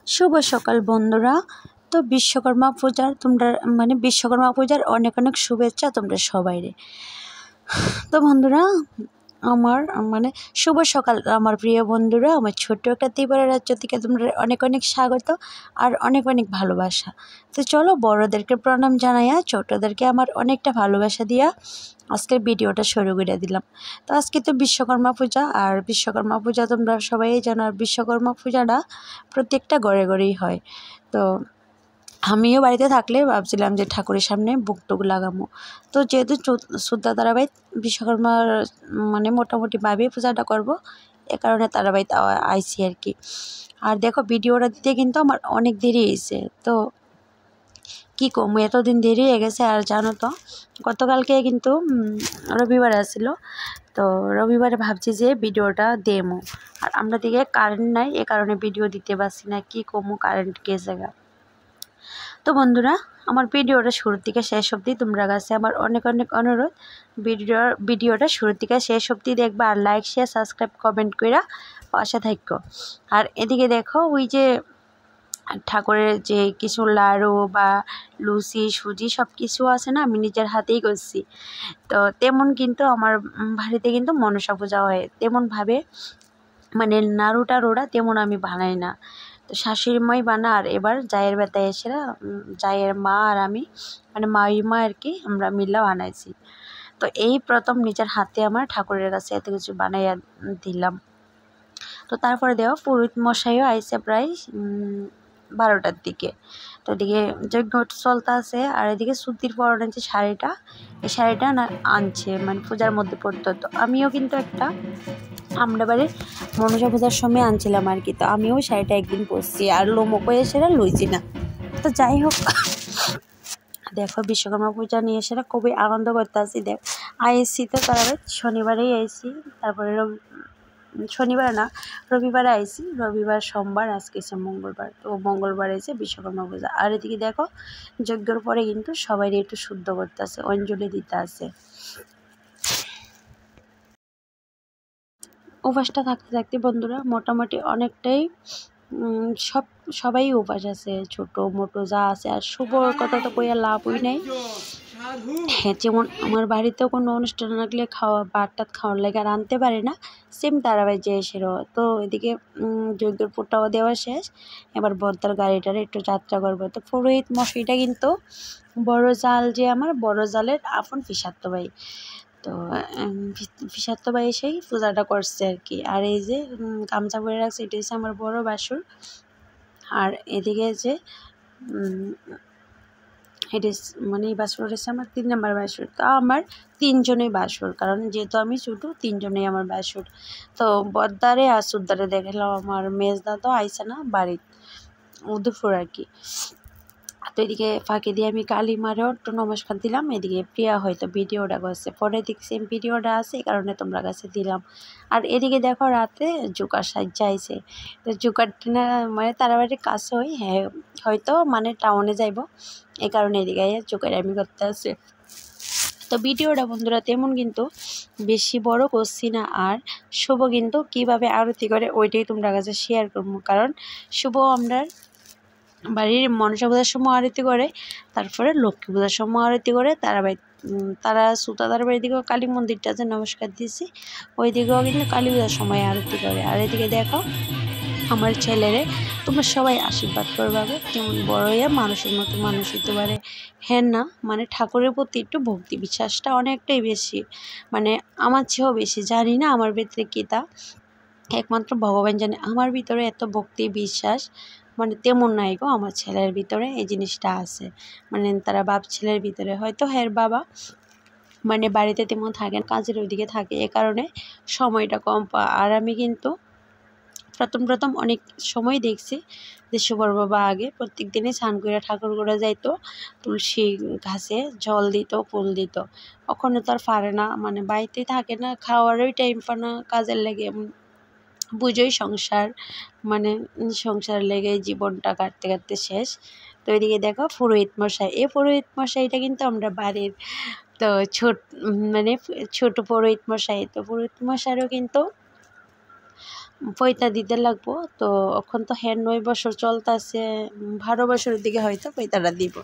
শুভ সকাল বন্ধুরা। তো বিশ্বকর্মা পূজার বিশ্বকর্মা পূজার অনেক অনেক শুভেচ্ছা তোমরা সবাইরে। তো বন্ধুরা আমার শুভ সকাল আমার প্রিয় বন্ধুরা, আমার ছোট্ট একটা ত্রিপুরা রাজ্য থেকে তোমরা অনেক অনেক স্বাগত আর অনেক অনেক ভালোবাসা। তো চলো বড়োদেরকে প্রণাম জানাইয়া ছোটদেরকে আমার অনেকটা ভালোবাসা দিয়া আজকের ভিডিওটা শুরু করে দিলাম। তো আজকে তো বিশ্বকর্মা পূজা, আর বিশ্বকর্মা পূজা তোমরা সবাই জানো। আর বিশ্বকর্মা পূজাটা প্রত্যেকটা ঘরে ঘরেই হয়। তো আমিও বাড়িতে থাকলে ভাবছিলাম যে ঠাকুরের সামনে বুক টুক লাগাবো। তো যেহেতু শ্রদ্ধা তারাবাই বিশ্বকর্মার মোটামুটিভাবে পূজাটা করব, এ কারণে তারাবাইতে আইসি আর কি। আর দেখো ভিডিওটা দিতে কিন্তু আমার অনেক দেরি হয়েছে। তো কী কমু, এতদিন দেরি হয়ে গেছে। আর জানো তো গতকালকে কিন্তু রবিবার আসছিল। তো রবিবারে ভাবছি যে ভিডিওটা দেমো, আর আমরা দিকে কারেন্ট নাই, এ কারণে ভিডিও দিতে পারছি না। কী কমু, কারেন্ট গেছে গা। তো বন্ধুরা আমার ভিডিওটা শুরুর থেকে শেষ অবধি তোমরা কাছে আমার অনেক অনেক অনুরোধ, ভিডিওটা শুরুর থেকে শেষ অবধি দেখবা, আর লাইক শেয়ার সাবস্ক্রাইব কমেন্ট কইরা পাশে থাকো। আর এদিকে দেখো ওই যে ঠাকুরের যে কিছু লাড়ু বা লুচি সুজি সব কিছু আছে না, আমি নিজের হাতেই করছি। তো তেমন কিন্তু আমার বাড়িতে কিন্তু মনসা পূজা হয় তেমনভাবে, নাড়ু টাড়ুরা তেমন আমি বানাই না। তো শাশুড়ি মাই বানা, আর এবার জায়ের বেতায় এসেরা জায়ের মা আর আমি মাইমা আর কি আমরা মিল্লা বানাইছি। তো এই প্রথম নিজের হাতে আমার ঠাকুরের কাছে এত কিছু বানাইয়া দিলাম। তো তারপরে দেওয়া পুরোহিত মশাইও আইসে প্রায় 12টার দিকে। তো এদিকে যজ্ঞ চলতে আছে, আর এদিকে সুতির পরনের যে শাড়িটা, এই শাড়িটা না আনছে পূজার মধ্যে পড়তো। তো আমিও কিন্তু একটা আমরা বাড়ির মনসা পূজার সময় আনছিলাম আর কি। তো আমিও শাড়িটা একদিন পরছি, আর লোমকো এসেরা লইছি না। তো যাই হোক, দেখো বিশ্বকর্মা পূজা নিয়ে এসেরা খুবই আনন্দ করতে আসি। দেখ আইসি তো তারা শনিবারেই আইসি, তারপরে শনিবার না রবিবারে আইসি, রবিবার সোমবার আজকে এসে মঙ্গলবার। তো মঙ্গলবার এসে বিশ্বকর্মা পূজা। আর এদিকে দেখো যজ্ঞের পরে কিন্তু সবাই একটু শুদ্ধ করতে আসে, অঞ্জলি দিতে আসে। উপাসটা থাকতে থাকতে বন্ধুরা মোটামুটি অনেকটাই সবাই উপাস আছে, ছোট মোটো যা আছে। আর শুভর কথা তো কইয়া লাভই নাই। হ্যাঁ, যেমন আমার বাড়িতেও কোনো অনুষ্ঠান লাগলে খাওয়া ভাত টাত খাওয়ার লাগে আর আনতে পারে না, সেম তারাবাই যে এসেরও। তো এদিকে যজ্ঞের পোটাও দেওয়া শেষ, এবার বদ্দার গাড়িটারে একটু যাত্রা করবো। তো পুরোহিত মশাইটা কিন্তু বড় জাল, যে আমার বড় জালের আপন পিসাত্তো ভাই। তো পিসাত্তো ভাই এসেই পূজাটা করছে আর কি। আর এই যে গামছা পরে রাখছে, এটা হচ্ছে আমার বড় বাসুর। আর এদিকে যে এটা এই বাসুর হচ্ছে আমার 3 নম্বর বাসুর। তো আমার 3জনেই বাসুর, কারণ যেহেতু আমি ছোটো 3জনেই আমার বাসুর। তো বদ্দারে আর সুদ্দারে দেখলাম আমার মেজদা তো আইসে না বাড়ির উদয়পুর আর কি। তো এদিকে ফাঁকি দিয়ে আমি কালী মারেও একটু নমস্কার দিলাম। এদিকে প্রিয়া হয়তো ভিডিওটা করছে, পরে দেখছি ভিডিওটা আছে, এই কারণে তোমরা কাছে দিলাম। আর এদিকে দেখো রাতে জোকার সাহায্য আইছে। তো জোকারটা তারাবাড়ির কাছে হ্যাঁ হয়তো টাউনে যাইব, এই কারণে এদিকে জোকার আমি করতে আসছে। তো ভিডিওটা বন্ধুরা তেমন কিন্তু বেশি বড় করছি না। আর শুভ কিন্তু কীভাবে আরতি করে ওইটাই তোমরা কাছে শেয়ার করবো, কারণ শুভ আমরা বাড়ির মনসা পূজার সময় আরতি করে, তারপরে লক্ষ্মী পূজার সময় আরতি করে। তারা সুতাদার বাড়ির দিকেও কালী মন্দিরটা যে নমস্কার দিয়েছি, ওই দিকেও কিন্তু কালী পূজার সময় আরতি করে। আর এদিকে দেখো আমার ছেলেরে তোমরা সবাই আশীর্বাদ করবে, যেমন বড় হইয়া মানুষের মতো মানুষ হইতে পারে। হ্যাঁ না ঠাকুরের প্রতি একটু ভক্তি বিশ্বাসটা অনেকটাই বেশি, আমার চেয়েও বেশি। জানি না আমার ভিতরে কী, তা একমাত্র ভগবান জানে। আমার ভিতরে এত ভক্তি বিশ্বাস তেমন নাই গো, আমার ছেলের ভিতরে এই জিনিসটা আছে। তারা বাপ ছেলের ভিতরে হয়তো হের বাবা বাড়িতে তেমন থাকেন, কাজের ওইদিকে থাকে, এ কারণে সময়টা কম পায়। আর আমি কিন্তু প্রথম অনেক সময় দেখছি যে শুভর বাবা আগে প্রত্যেক দিনই স্নান করে ঠাকুর করে যাইতো, তুলসী ঘাসে জল দিত, ফুল দিত। ওখানে তো আর পারে না, বাড়িতেই থাকে না, খাওয়ারই টাইম পায় না, কাজের লেগে বুঝোই সংসার সংসার লেগে জীবনটা কাটতে কাটতে শেষ। তো এদিকে দেখো পুরোহিত মশাই, এই পুরোহিত মশাইটা কিন্তু আমরা বাড়ির তো ছোট পুরোহিত মশাই। তো পুরোহিত মশাইরও কিন্তু পয়তা দিতে লাগবো। তো এখন তো 9 বছর চলতেছে, 12 বছরের দিকে হয়তো পয়তাটা দিব।